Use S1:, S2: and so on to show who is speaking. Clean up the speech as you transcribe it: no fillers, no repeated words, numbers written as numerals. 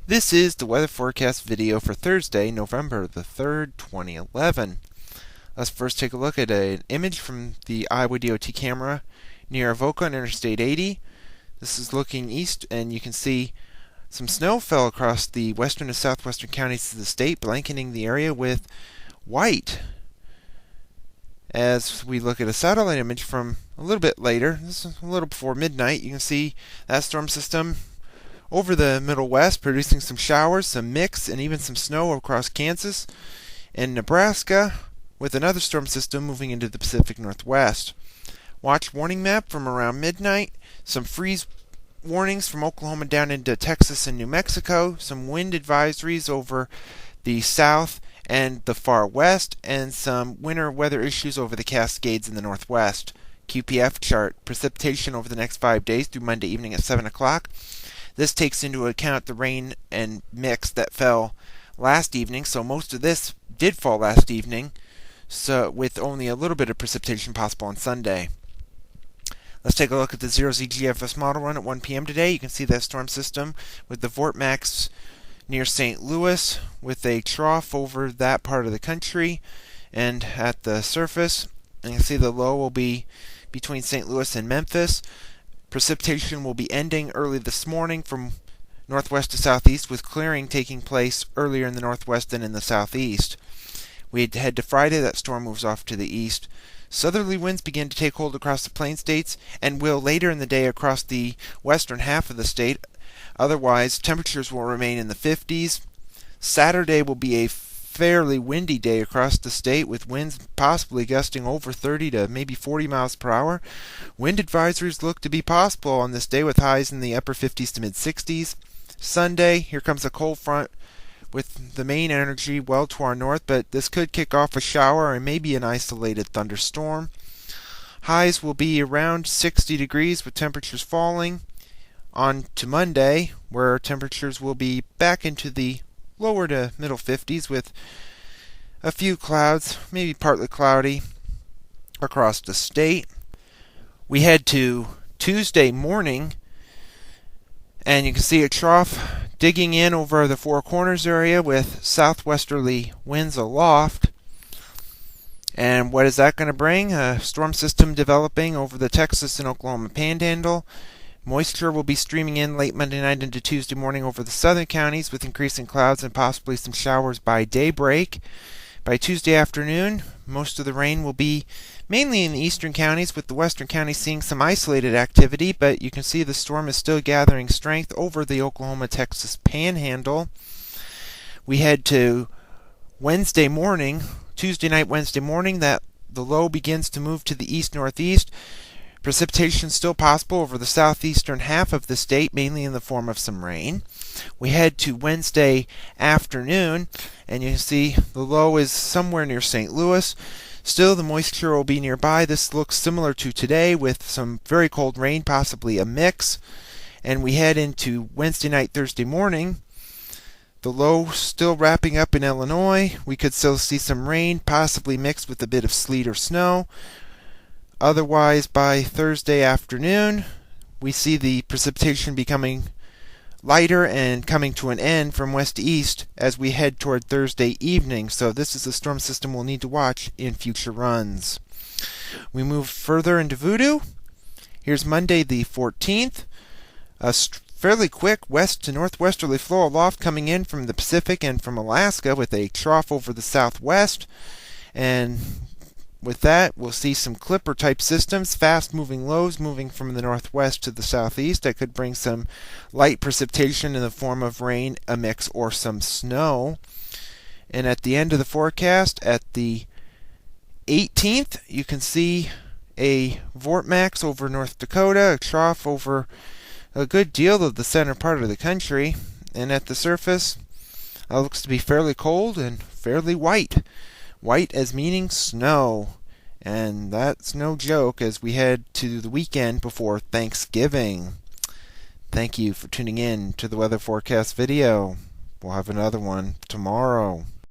S1: This is the weather forecast video for Thursday, November the 3rd, 2011. Let's first take a look at an image from the Iowa DOT camera near Avoca on Interstate 80. This is looking east, and you can see some snow fell across the western and southwestern counties of the state, blanketing the area with white. As we look at a satellite image from a little bit later, this is a little before midnight, you can see that storm system over the Middle West, producing some showers, some mix, and even some snow across Kansas and Nebraska, with another storm system moving into the Pacific Northwest. Watch warning map from around midnight, some freeze warnings from Oklahoma down into Texas and New Mexico, some wind advisories over the south and the far west, and some winter weather issues over the Cascades in the northwest. QPF chart, precipitation over the next 5 days through Monday evening at 7 o'clock. This takes into account the rain and mix that fell last evening, so most of this did fall last evening, so with only a little bit of precipitation possible on Sunday. Let's take a look at the 0Z GFS Model Run at 1 p.m. today. You can see that storm system with the vortex near St. Louis, with a trough over that part of the country, and at the surface, and you can see the low will be between St. Louis and Memphis. Precipitation will be ending early this morning from northwest to southeast, with clearing taking place earlier in the northwest than in the southeast. We head to Friday. That storm moves off to the east. Southerly winds begin to take hold across the plain states and will later in the day across the western half of the state. Otherwise, temperatures will remain in the 50s. Saturday will be a fairly windy day across the state, with winds possibly gusting over 30 to maybe 40 miles per hour. Wind advisories look to be possible on this day, with highs in the upper 50s to mid 60s. Sunday, here comes a cold front with the main energy well to our north, but this could kick off a shower and maybe an isolated thunderstorm. Highs will be around 60 degrees with temperatures falling. On to Monday, where temperatures will be back into the lower to middle 50s, with a few clouds, maybe partly cloudy, across the state. We head to Tuesday morning, and you can see a trough digging in over the Four Corners area with southwesterly winds aloft. And what is that going to bring? A storm system developing over the Texas and Oklahoma Panhandle. Moisture will be streaming in late Monday night into Tuesday morning over the southern counties, with increasing clouds and possibly some showers by daybreak. By Tuesday afternoon, most of the rain will be mainly in the eastern counties, with the western counties seeing some isolated activity, but you can see the storm is still gathering strength over the Oklahoma-Texas Panhandle. We head to Wednesday morning, Tuesday night, Wednesday morning, that the low begins to move to the east-northeast. Precipitation still possible over the southeastern half of the state, mainly in the form of some rain. We head to Wednesday afternoon, and you can see the low is somewhere near St. Louis. Still, the moisture will be nearby. This looks similar to today, with some very cold rain, possibly a mix. And we head into Wednesday night, Thursday morning. The low still wrapping up in Illinois. We could still see some rain, possibly mixed with a bit of sleet or snow. Otherwise, by Thursday afternoon, we see the precipitation becoming lighter and coming to an end from west to east as we head toward Thursday evening. So this is a storm system we'll need to watch in future runs. We move further into Voodoo. Here's Monday the 14th. A fairly quick west to northwesterly flow aloft coming in from the Pacific and from Alaska, with a trough over the southwest. And with that, we'll see some clipper-type systems, fast-moving lows moving from the northwest to the southeast that could bring some light precipitation in the form of rain, a mix, or some snow. And at the end of the forecast, at the 18th, you can see a vortex over North Dakota, a trough over a good deal of the center part of the country, and at the surface, it looks to be fairly cold and fairly white. White as meaning snow, and that's no joke as we head to the weekend before Thanksgiving. Thank you for tuning in to the weather forecast video. We'll have another one tomorrow.